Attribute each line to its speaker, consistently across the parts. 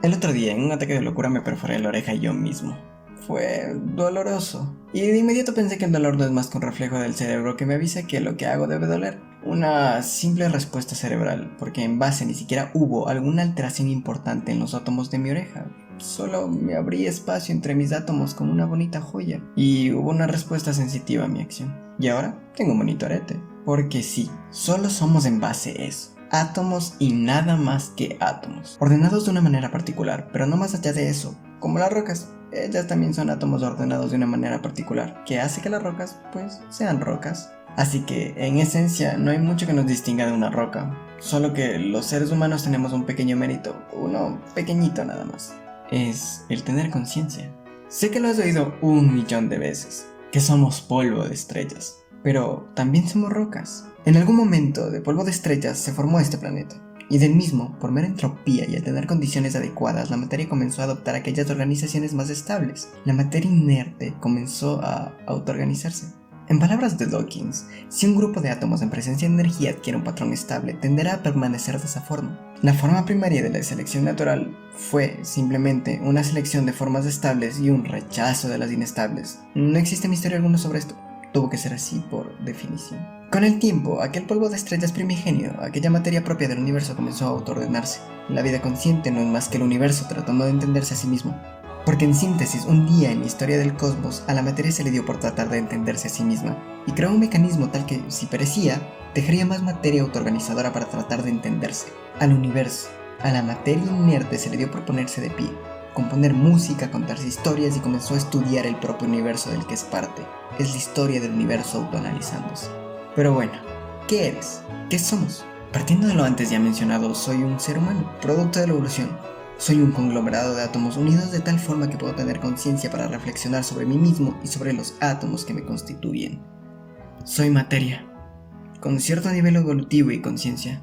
Speaker 1: El otro día, en un ataque de locura, me perforé la oreja yo mismo. Fue doloroso. Y de inmediato pensé que el dolor no es más que un reflejo del cerebro que me avisa que lo que hago debe doler. Una simple respuesta cerebral, porque en base ni siquiera hubo alguna alteración importante en los átomos de mi oreja. Solo me abrí espacio entre mis átomos como una bonita joya. Y hubo una respuesta sensitiva a mi acción. Y ahora tengo un bonito arete. Porque sí, solo somos en base eso. Átomos y nada más que átomos, ordenados de una manera particular, pero no más allá de eso, como las rocas. Ellas también son átomos ordenados de una manera particular, que hace que las rocas, pues, sean rocas. Así que, en esencia, no hay mucho que nos distinga de una roca, solo que los seres humanos tenemos un pequeño mérito, uno pequeñito nada más. Es el tener conciencia. Sé que lo has oído 1 millón de veces, que somos polvo de estrellas, pero también somos rocas. En algún momento de polvo de estrellas se formó este planeta, y del mismo, por mera entropía y al tener condiciones adecuadas, la materia comenzó a adoptar aquellas organizaciones más estables. La materia inerte comenzó a autoorganizarse. En palabras de Dawkins, si un grupo de átomos en presencia de energía adquiere un patrón estable, tenderá a permanecer de esa forma. La forma primaria de la selección natural fue simplemente una selección de formas estables y un rechazo de las inestables. No existe misterio alguno sobre esto. Tuvo que ser así por definición. Con el tiempo, aquel polvo de estrellas primigenio, aquella materia propia del universo comenzó a autoordenarse. La vida consciente no es más que el universo tratando de entenderse a sí mismo. Porque en síntesis, un día en la historia del cosmos, a la materia se le dio por tratar de entenderse a sí misma, y creó un mecanismo tal que, si perecía, dejaría más materia autoorganizadora para tratar de entenderse. Al universo, a la materia inerte se le dio por ponerse de pie, componer música, contarse historias y comenzó a estudiar el propio universo del que es parte. Es la historia del universo autoanalizándose. Pero bueno, ¿qué eres? ¿Qué somos? Partiendo de lo antes ya mencionado, soy un ser humano, producto de la evolución. Soy un conglomerado de átomos unidos de tal forma que puedo tener conciencia para reflexionar sobre mí mismo y sobre los átomos que me constituyen. Soy materia, con cierto nivel evolutivo y conciencia.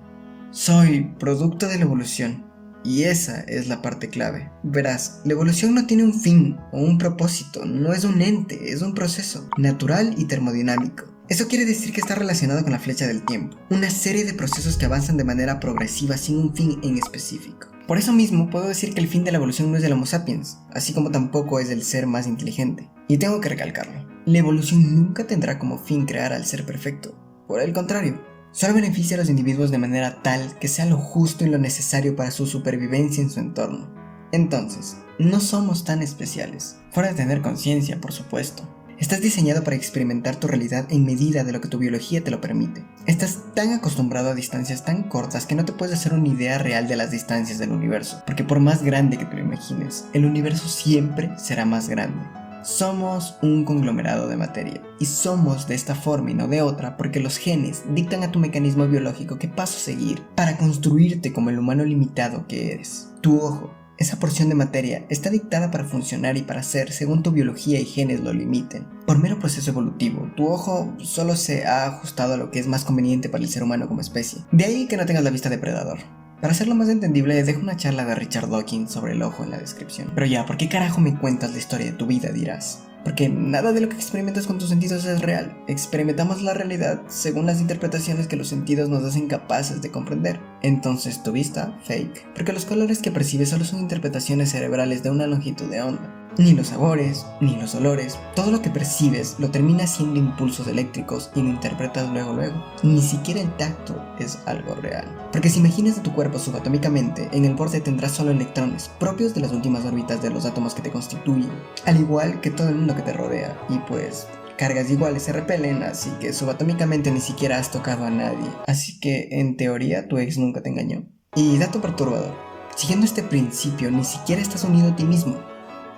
Speaker 1: Soy producto de la evolución. Y esa es la parte clave. Verás, la evolución no tiene un fin o un propósito, no es un ente, es un proceso natural y termodinámico. Eso quiere decir que está relacionado con la flecha del tiempo, una serie de procesos que avanzan de manera progresiva sin un fin en específico. Por eso mismo puedo decir que el fin de la evolución no es del Homo sapiens, así como tampoco es del ser más inteligente. Y tengo que recalcarlo, la evolución nunca tendrá como fin crear al ser perfecto. Por el contrario, solo beneficia a los individuos de manera tal que sea lo justo y lo necesario para su supervivencia en su entorno. Entonces, no somos tan especiales, fuera de tener conciencia, por supuesto. Estás diseñado para experimentar tu realidad en medida de lo que tu biología te lo permite. Estás tan acostumbrado a distancias tan cortas que no te puedes hacer una idea real de las distancias del universo, porque por más grande que te lo imagines, el universo siempre será más grande. Somos un conglomerado de materia, y somos de esta forma y no de otra porque los genes dictan a tu mecanismo biológico qué paso seguir para construirte como el humano limitado que eres. Tu ojo, esa porción de materia, está dictada para funcionar y para ser según tu biología y genes lo limiten. Por mero proceso evolutivo, tu ojo solo se ha ajustado a lo que es más conveniente para el ser humano como especie. De ahí que no tengas la vista depredador. Para hacerlo más entendible, dejo una charla de Richard Dawkins sobre el ojo en la descripción. Pero ya, ¿por qué carajo me cuentas la historia de tu vida?, dirás. Porque nada de lo que experimentas con tus sentidos es real. Experimentamos la realidad según las interpretaciones que los sentidos nos hacen capaces de comprender. Entonces tu vista, fake. Porque los colores que percibes solo son interpretaciones cerebrales de una longitud de onda. Ni los sabores, ni los olores, todo lo que percibes lo termina siendo impulsos eléctricos y lo interpretas luego. Ni siquiera el tacto es algo real. Porque si imaginas a tu cuerpo subatómicamente, en el borde tendrás solo electrones, propios de las últimas órbitas de los átomos que te constituyen, al igual que todo el mundo que te rodea, y pues cargas iguales se repelen, así que subatómicamente ni siquiera has tocado a nadie. Así que, en teoría, tu ex nunca te engañó. Y dato perturbador, siguiendo este principio, ni siquiera estás unido a ti mismo.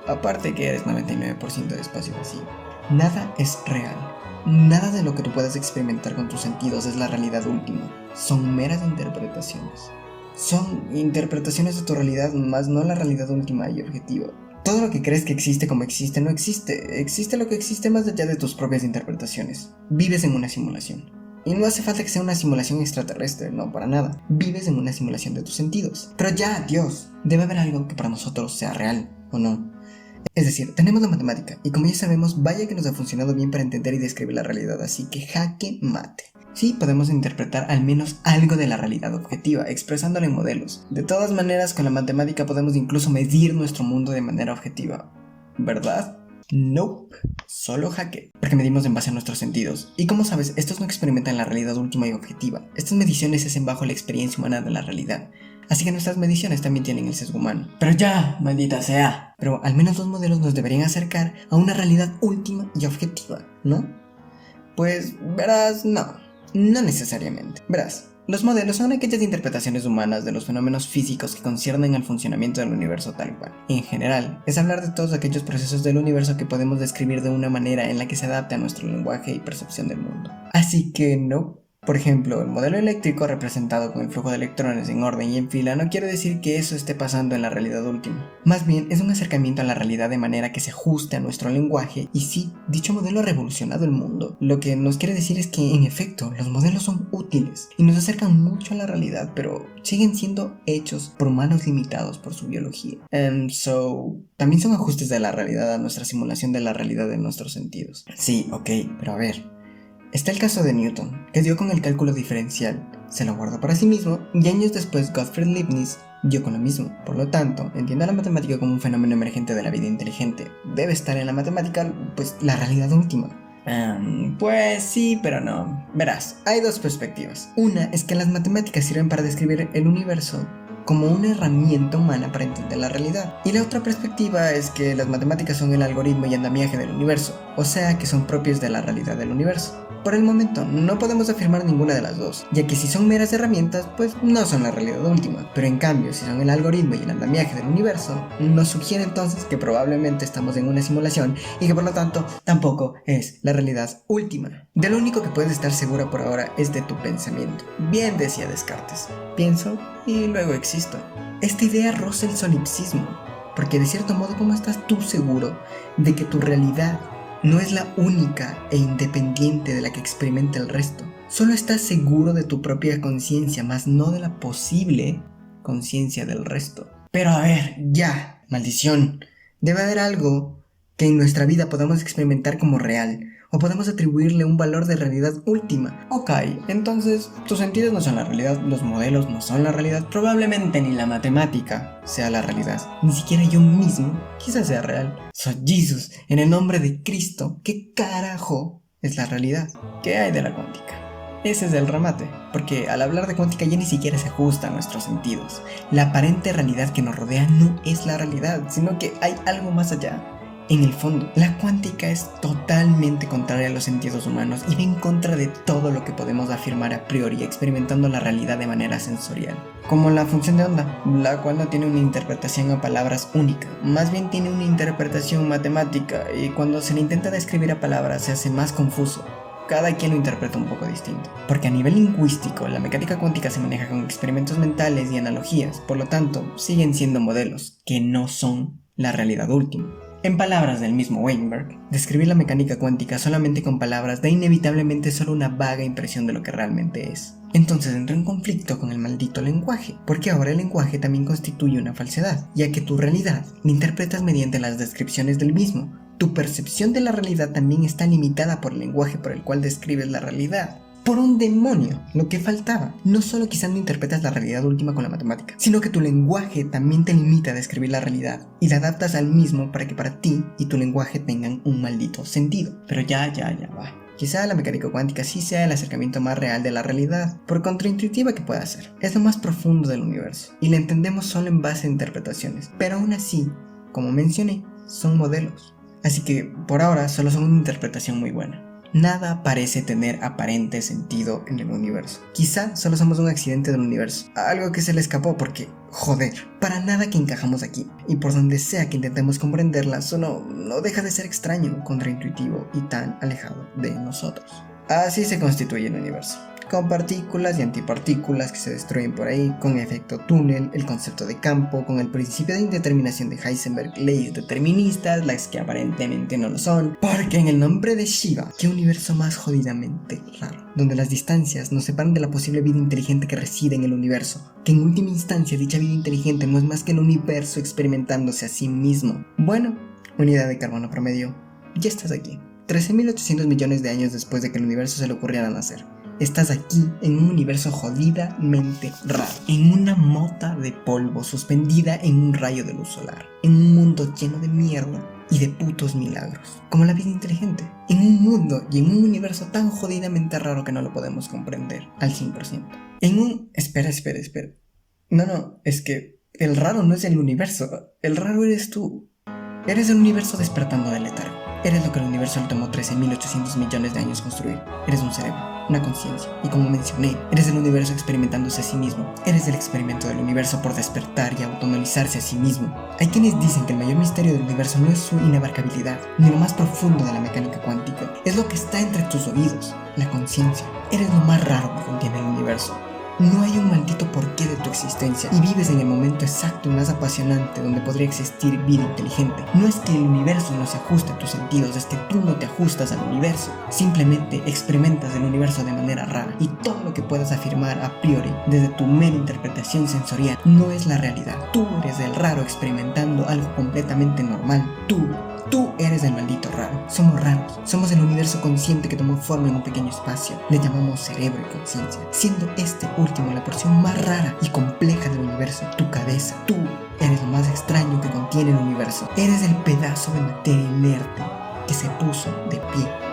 Speaker 1: Aparte que eres 99% de espacio vacío. Nada es real. Nada de lo que tú puedas experimentar con tus sentidos es la realidad última. Son meras interpretaciones. Son interpretaciones de tu realidad, más no la realidad última y objetiva. Todo lo que crees que existe como existe no existe. Existe lo que existe más allá de tus propias interpretaciones. Vives en una simulación. Y no hace falta que sea una simulación extraterrestre, no, para nada. Vives en una simulación de tus sentidos. Pero ya, Dios, debe haber algo que para nosotros sea real, ¿o no? Es decir, tenemos la matemática, y como ya sabemos, vaya que nos ha funcionado bien para entender y describir la realidad, así que jaque mate. Sí, podemos interpretar al menos algo de la realidad objetiva, expresándola en modelos. De todas maneras, con la matemática podemos incluso medir nuestro mundo de manera objetiva, ¿verdad? Nope, solo hackeo, porque medimos en base a nuestros sentidos. Y como sabes, estos no experimentan la realidad última y objetiva. Estas mediciones se hacen bajo la experiencia humana de la realidad. Así que nuestras mediciones también tienen el sesgo humano. Pero ya, maldita sea. Pero al menos los modelos nos deberían acercar a una realidad última y objetiva, ¿no? Pues verás, no necesariamente. Verás, los modelos son aquellas interpretaciones humanas de los fenómenos físicos que conciernen al funcionamiento del universo tal cual. En general, es hablar de todos aquellos procesos del universo que podemos describir de una manera en la que se adapte a nuestro lenguaje y percepción del mundo. Así que no. Por ejemplo, el modelo eléctrico representado con el flujo de electrones en orden y en fila no quiere decir que eso esté pasando en la realidad última. Más bien, es un acercamiento a la realidad de manera que se ajuste a nuestro lenguaje y sí, dicho modelo ha revolucionado el mundo. Lo que nos quiere decir es que, en efecto, los modelos son útiles y nos acercan mucho a la realidad, pero siguen siendo hechos por humanos limitados por su biología. También son ajustes de la realidad a nuestra simulación de la realidad de nuestros sentidos. Sí, ok, pero a ver. Está el caso de Newton, que dio con el cálculo diferencial, se lo guardó para sí mismo y años después Gottfried Leibniz dio con lo mismo. Por lo tanto, entiende a la matemática como un fenómeno emergente de la vida inteligente. Debe estar en la matemática, pues, la realidad última. Pues sí, pero no. Verás, hay dos perspectivas. Una es que las matemáticas sirven para describir el universo como una herramienta humana para entender la realidad. Y la otra perspectiva es que las matemáticas son el algoritmo y andamiaje del universo, o sea que son propios de la realidad del universo. Por el momento, no podemos afirmar ninguna de las dos, ya que si son meras herramientas, pues no son la realidad última. Pero en cambio, si son el algoritmo y el andamiaje del universo, nos sugiere entonces que probablemente estamos en una simulación y que por lo tanto tampoco es la realidad última. De lo único que puedes estar segura por ahora es de tu pensamiento. Bien decía Descartes, pienso y luego existo. Esta idea roza el solipsismo, porque de cierto modo, ¿cómo estás tú seguro de que tu realidad no es la única e independiente de la que experimenta el resto? Solo estás seguro de tu propia conciencia, más no de la posible conciencia del resto. Pero a ver, ya, maldición. Debe haber algo que en nuestra vida podamos experimentar como real, o podemos atribuirle un valor de realidad última. Ok, entonces tus sentidos no son la realidad, los modelos no son la realidad, probablemente ni la matemática sea la realidad, ni siquiera yo mismo quizás sea real. So Jesus, en el nombre de Cristo, ¿qué carajo es la realidad? ¿Qué hay de la cuántica? Ese es el remate, porque al hablar de cuántica ya ni siquiera se ajusta a nuestros sentidos. La aparente realidad que nos rodea no es la realidad, sino que hay algo más allá. En el fondo, la cuántica es totalmente contraria a los sentidos humanos y va en contra de todo lo que podemos afirmar a priori experimentando la realidad de manera sensorial. Como la función de onda, la cual no tiene una interpretación a palabras única, más bien tiene una interpretación matemática y cuando se le intenta describir a palabras se hace más confuso. Cada quien lo interpreta un poco distinto. Porque a nivel lingüístico, la mecánica cuántica se maneja con experimentos mentales y analogías, por lo tanto, siguen siendo modelos que no son la realidad última. En palabras del mismo Weinberg, describir la mecánica cuántica solamente con palabras da inevitablemente solo una vaga impresión de lo que realmente es. Entonces entra en conflicto con el maldito lenguaje, porque ahora el lenguaje también constituye una falsedad, ya que tu realidad la interpretas mediante las descripciones del mismo. Tu percepción de la realidad también está limitada por el lenguaje por el cual describes la realidad. Por un demonio, lo que faltaba. No solo quizás no interpretas la realidad última con la matemática, sino que tu lenguaje también te limita a describir la realidad y la adaptas al mismo para que para ti y tu lenguaje tengan un maldito sentido. Pero ya va. Quizá la mecánica cuántica sí sea el acercamiento más real de la realidad, por contraintuitiva que pueda ser. Es lo más profundo del universo y la entendemos solo en base a interpretaciones, pero aún así, como mencioné, son modelos. Así que por ahora solo son una interpretación muy buena. Nada parece tener aparente sentido en el universo. Quizá solo somos un accidente del universo, algo que se le escapó porque, joder, para nada que encajamos aquí. Y por donde sea que intentemos comprenderla, solo no deja de ser extraño, contraintuitivo y tan alejado de nosotros. Así se constituye el universo, con partículas y antipartículas que se destruyen por ahí, con efecto túnel, el concepto de campo, con el principio de indeterminación de Heisenberg, leyes deterministas, las que aparentemente no lo son, porque en el nombre de Shiva, qué universo más jodidamente raro, donde las distancias nos separan de la posible vida inteligente que reside en el universo, que en última instancia dicha vida inteligente no es más que el universo experimentándose a sí mismo. Bueno, unidad de carbono promedio, ya estás aquí. 13.800 millones de años después de que el universo se le ocurriera nacer. Estás aquí en un universo jodidamente raro, en una mota de polvo suspendida en un rayo de luz solar, en un mundo lleno de mierda y de putos milagros, como la vida inteligente, en un mundo y en un universo tan jodidamente raro que no lo podemos comprender al 100%. Espera. No, es que el raro no es el universo, el raro eres tú. Eres el universo despertando del letargo. Eres lo que el universo le tomó 13.800 millones de años construir. Eres un cerebro, una conciencia, y como mencioné, eres el universo experimentándose a sí mismo. Eres el experimento del universo por despertar y autonomizarse a sí mismo. Hay quienes dicen que el mayor misterio del universo no es su inabarcabilidad, ni lo más profundo de la mecánica cuántica. Es lo que está entre tus oídos, la conciencia. Eres lo más raro que contiene el universo. No hay un maldito porqué de tu existencia y vives en el momento exacto y más apasionante donde podría existir vida inteligente. No es que el universo no se ajuste a tus sentidos, es que tú no te ajustas al universo. Simplemente experimentas el universo de manera rara y todo lo que puedas afirmar a priori desde tu mera interpretación sensorial no es la realidad. Tú eres el raro experimentando algo completamente normal. Tú eres el maldito raro. Somos raros. Somos el universo consciente que tomó forma en un pequeño espacio. Le llamamos cerebro y conciencia, siendo este último la porción más rara y compleja del universo. Tu cabeza. Tú eres lo más extraño que contiene el universo. Eres el pedazo de materia inerte que se puso de pie.